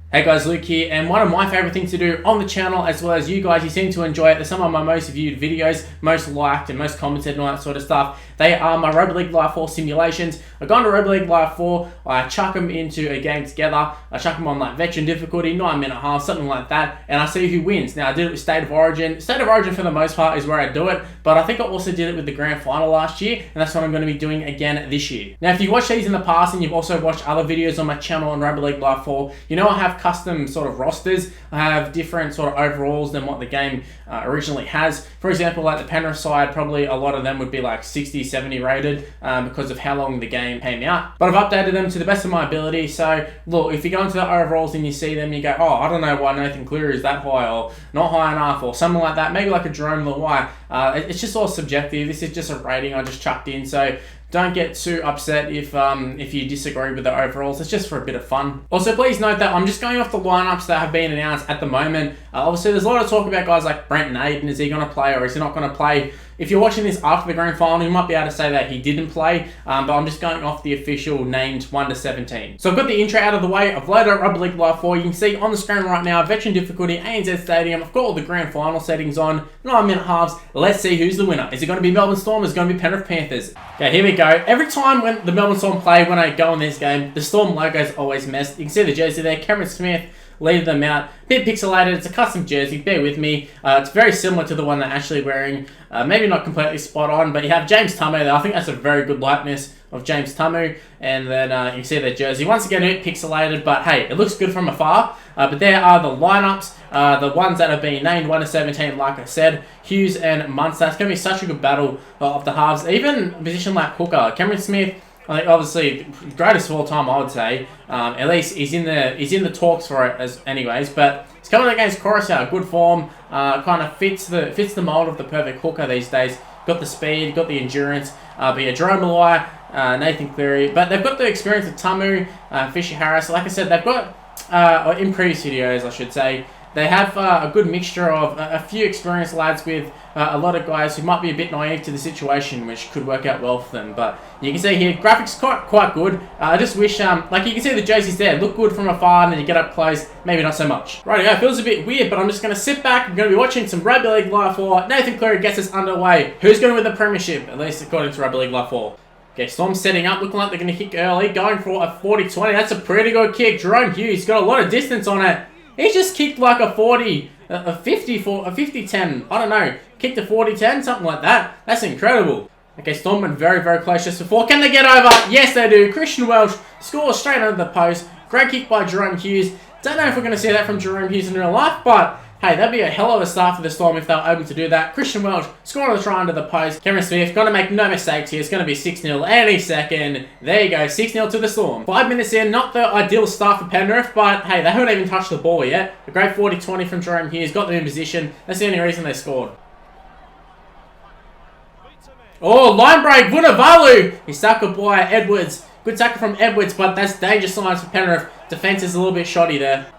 Hey guys, Luke here, and one of my favourite things to do on the channel, as well as you guys, you seem to enjoy it. They're some of my most viewed videos, most liked and most commented and all that sort of stuff. They are my Rugby League Live 4 simulations. I go into Rugby League Live 4, I chuck them into a game together, I chuck them on like veteran difficulty, 9.5, something like that, and I see who wins. Now I did it with State of Origin. State of Origin for the most part is where I do it, but I think I also did it with the Grand Final last year, and that's what I'm going to be doing again this year. Now if you've watched these in the past and you've also watched other videos on my channel on Rugby League Live 4, you know I have custom sort of rosters. I have different sort of overalls than what the game originally has. For example, like the Penrith side, probably a lot of them would be like 60, 70 rated because of how long the game came out. But I've updated them to the best of my ability. So look, if you go into the overalls and you see them, you go, oh, I don't know why Nathan Cleary is that high or not high enough or something like that. Maybe like a Jerome Luai. It's just all subjective. This is just a rating I just chucked in. So don't get too upset if you disagree with the overalls. It's just for a bit of fun. Also, please note that I'm just going off the lineups that have been announced at the moment. Obviously, there's a lot of talk about guys like Brent Naden. Is he going to play or is he not going to play? If you're watching this after the Grand Final, you might be able to say that he didn't play, but I'm just going off the official named 1 to 17. So I've got the intro out of the way. I've loaded up Rugby League Live 4. You can see on the screen right now, veteran difficulty, ANZ Stadium. I've got all the Grand Final settings on, 9-minute halves. Let's see who's the winner. Is it going to be Melbourne Storm or is it going to be Penrith Panthers? Okay, here we go. Every time when the Melbourne Storm play, when I go in this game, the Storm logo is always messed. You can see the jersey there, Cameron Smith, lead them out. Bit pixelated, it's a custom jersey, bear with me. It's very similar to the one they're actually wearing. Maybe not completely spot on, but you have James Tamu there. I think that's a very good likeness of James Tamu. And then you can see their jersey. Once again, a bit pixelated, but hey, it looks good from afar. But there are the lineups, the ones that have been named 1 to 17, like I said. Hughes and Munster. It's going to be such a good battle of the halves. Even a position like hooker, Cameron Smith, I think obviously greatest of all time, I would say. At least he's in the talks for it as anyways. But he's coming against Coruscant, good form. Kind of fits the mold of the perfect hooker these days. Got the speed, got the endurance. But yeah, Jerome Luai, Nathan Cleary. But they've got the experience of Tamu, Fisher Harris. Like I said, they've got or in previous videos, I should say. They have a good mixture of a few experienced lads with a lot of guys who might be a bit naive to the situation, which could work out well for them. But you can see here, graphics quite good. I just wish, like you can see the jerseys there, look good from afar, and then you get up close, maybe not so much. Right, it feels a bit weird, but I'm just going to sit back. I'm going to be watching some Rugby League Live 4. Nathan Cleary gets us underway. Who's going to win the premiership, at least according to Rugby League Live 4? Okay, Storm setting up, looking like they're going to kick early, going for a 40-20. That's a pretty good kick. Jerome Hughes got a lot of distance on it. He just kicked like a 50-10, I don't know. Kicked a 40-10, something like that. That's incredible. Okay, Storm went very, very close just before. Can they get over? Yes, they do. Christian Welch scores straight under the post. Great kick by Jerome Hughes. Don't know if we're going to see that from Jerome Hughes in real life, but hey, that'd be a hell of a start for the Storm if they were able to do that. Christian Welch scoring the try under the post. Cameron Smith going to make no mistakes here. It's going to be 6-0 any second. There you go, 6-0 to the Storm. 5 minutes in, not the ideal start for Penrith, but hey, they haven't even touched the ball yet. A great 40-20 from Jerome Hughes. Got them in position. That's the only reason they scored. Oh, line break, Vunivalu. He's tackled by Edwards. Good tackle from Edwards, but that's danger signs for Penrith. Defense is a little bit shoddy there.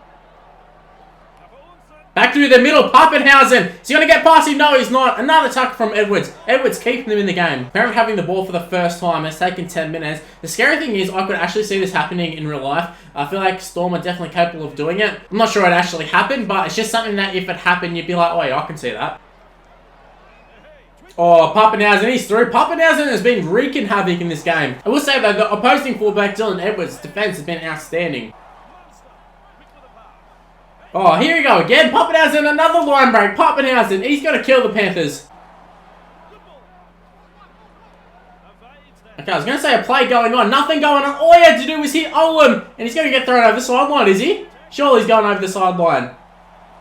Back through the middle, Pappenhausen. Is he going to get past him? No, he's not. Another tackle from Edwards. Edwards keeping them in the game. Penrith having the ball for the first time. It's taken 10 minutes. The scary thing is I could actually see this happening in real life. I feel like Storm are definitely capable of doing it. I'm not sure it actually happened, but it's just something that if it happened, you'd be like, oh yeah, I can see that. Oh, Pappenhausen, he's through. Pappenhausen has been wreaking havoc in this game. I will say though, the opposing fullback, Dylan Edwards' defense has been outstanding. Oh, here we go again. Pappenhausen, another line break. Pappenhausen, he's going to kill the Panthers. Okay, I was going to say a play going on. Nothing going on. All he had to do was hit Owen. And he's going to get thrown over the sideline, is he? Surely he's going over the sideline.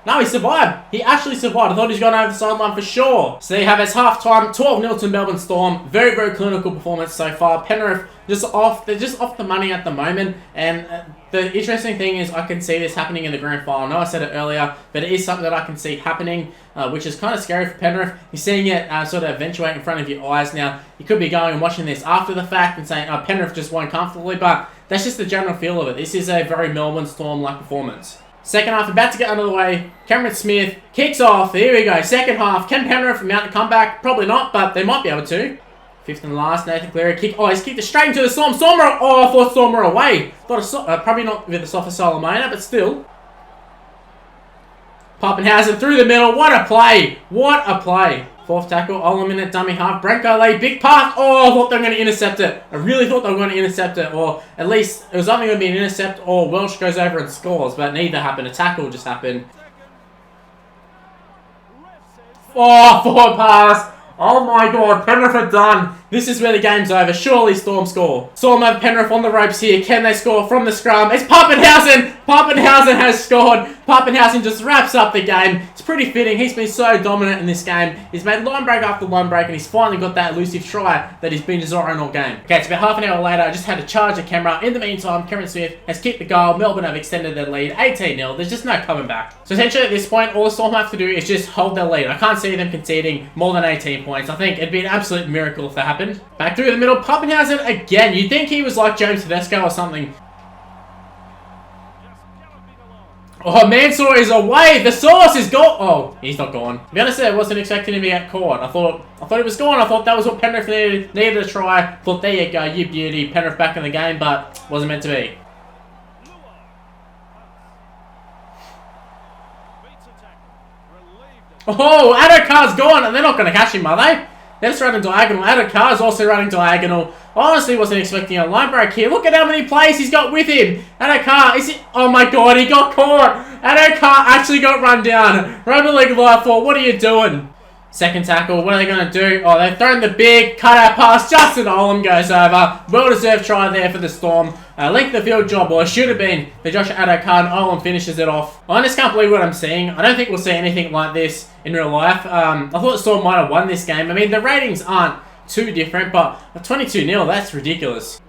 No, he survived. He actually survived. I thought he was going over the sideline for sure. So there you have it. It's half-time. 12-0 to Melbourne Storm. Very, very clinical performance so far. Penrith they're just off the money at the moment. And the interesting thing is I can see this happening in the Grand Final. I know I said it earlier, but it is something that I can see happening, which is kind of scary for Penrith. You're seeing it sort of eventuate in front of your eyes now. You could be going and watching this after the fact and saying, oh, Penrith just won comfortably, but that's just the general feel of it. This is a very Melbourne Storm-like performance. Second half about to get under the way. Cameron Smith kicks off. Here we go. Second half. Can Penrith mount a comeback? Probably not, but they might be able to. Fifth and last. Nathan Cleary kick. Oh, he's kicked it straight into the Storm. Storm. Oh, I thought Storm were away. Thought probably not with the Sofa Solomona, but still. Pappenhausen through the middle. What a play. What a play. Fourth tackle, Olam in at dummy half. Branko lay big pass. Oh, I thought they were going to intercept it. I really thought they were going to intercept it. Or at least it was either going to be an intercept or Welsh goes over and scores. But neither happened. A tackle just happened. Oh, forward pass. Oh my god, Penrith are done. This is where the game's over. Surely Storm score. Storm have Penrith on the ropes here. Can they score from the scrum? It's Pappenhausen. Pappenhausen has scored. Pappenhausen just wraps up the game. It's pretty fitting. He's been so dominant in this game. He's made line break after line break, and he's finally got that elusive try that he's been desiring all game. Okay, it's about half an hour later. I just had to charge the camera. In the meantime, Cameron Smith has kicked the goal. Melbourne have extended their lead 18-0. There's just no coming back. So essentially at this point, all the Storm have to do is just hold their lead. I can't see them conceding more than 18 points. I think it'd be an absolute miracle if that happened. Back through the middle, Pappenhausen again. You'd think he was like James Tedesco or something. Oh, Mansour is away. The source is gone. Oh, he's not gone. To be honest, I wasn't expecting him to get caught. I thought he was gone. I thought that was what Penrith needed to try. Thought, there you go, you beauty. Penrith back in the game, but wasn't meant to be. Oh, addo-carr's gone, and they're not going to catch him, are they? They're just running diagonal. Addo-carr's also running diagonal. Honestly, wasn't expecting a line break here. Look at how many plays he's got with him. Addo-carr, is it? Oh my god, he got caught. Addo-carr actually got run down. Rugby League Live 4, what are you doing? Second tackle, what are they going to do? Oh, they've thrown the big cutout pass. Justin Olam goes over. Well-deserved try there for the Storm. Length of field job, or it should have been for Josh Addo-carr, and Olam finishes it off. I just can't believe what I'm seeing. I don't think we'll see anything like this in real life. I thought the Storm might have won this game. I mean, the ratings aren't too different, but 22-0, that's ridiculous.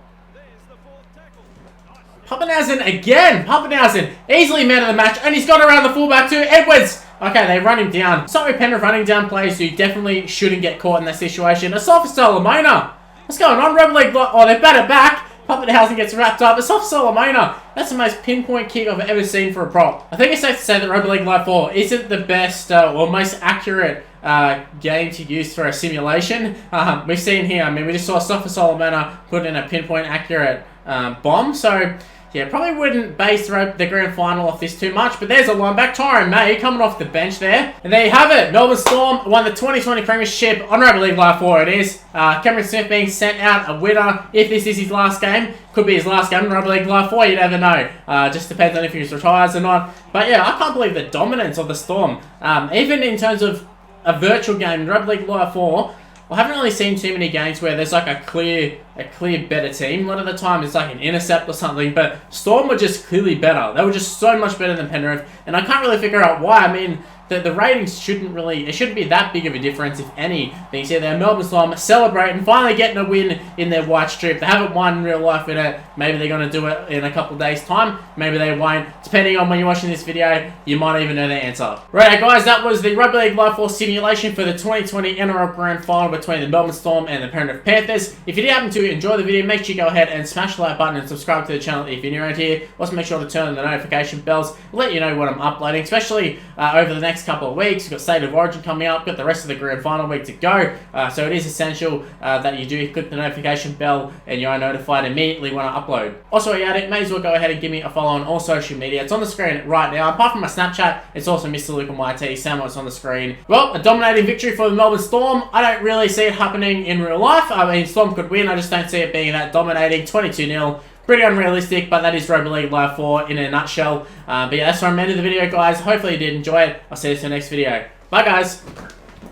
Pappenhausen again. Pappenhausen easily man of the match, and he's got around the fullback too. Edwards. Okay, they run him down. Sorry, Penrith running down players who definitely shouldn't get caught in that situation. Assault for Solomona. What's going on? Rugby League. Oh, they bat it back. Pappenhausen gets wrapped up. Assault for Solomona. That's the most pinpoint kick I've ever seen for a prop. I think it's safe to say that Rugby League Live 4 isn't the best or most accurate game to use for a simulation. We've seen here, I mean, we just saw Assault for Solomona put in a pinpoint accurate bomb. So, yeah, probably wouldn't base the grand final off this too much, but there's a lineback, Tyron May, coming off the bench there. And there you have it. Melbourne Storm won the 2020 Premiership on Rugby League Live 4 it is. Cameron Smith being sent out a winner. If this is his last game, could be his last game in Rugby League Live 4, you never know. Just depends on if he retires or not. But yeah, I can't believe the dominance of the Storm. Even in terms of a virtual game in Rugby League Live 4, I haven't really seen too many games where there's like a clear better team. A lot of the time it's like an intercept or something, but Storm were just clearly better. They were just so much better than Penrith, and I can't really figure out why. I mean, the ratings shouldn't be that big of a difference, if any. Being said, they're Melbourne Storm celebrating, finally getting a win in their white strip. They haven't won in real life in it. Maybe they're going to do it in a couple of days' time. Maybe they won't. Depending on when you're watching this video, you might even know the answer. Right, guys, that was the Rugby League Live 4 simulation for the 2020 NRL Grand Final between the Melbourne Storm and the Penrith Panthers. If you did happen to enjoy the video, make sure you go ahead and smash the like button and subscribe to the channel if you're new around here. Also, make sure to turn on the notification bells. Let you know when I'm uploading, especially over the next couple of weeks. We've got State of Origin coming up, got the rest of the Grand Final week to go, so it is essential that you do click the notification bell and you are notified immediately when I upload. Also, while you're at it, may as well go ahead and give me a follow on all social media. It's on the screen right now. Apart from my Snapchat, it's also Mr. Luke on YT. Sam was on the screen. Well, a dominating victory for the Melbourne Storm. I don't really see it happening in real life. I mean, Storm could win. I just don't see it being that dominating. 22-0. Pretty unrealistic, but that is Rugby League Live 4 in a nutshell. But yeah, that's where I'm ending the video, guys. Hopefully you did enjoy it. I'll see you in the next video. Bye, guys.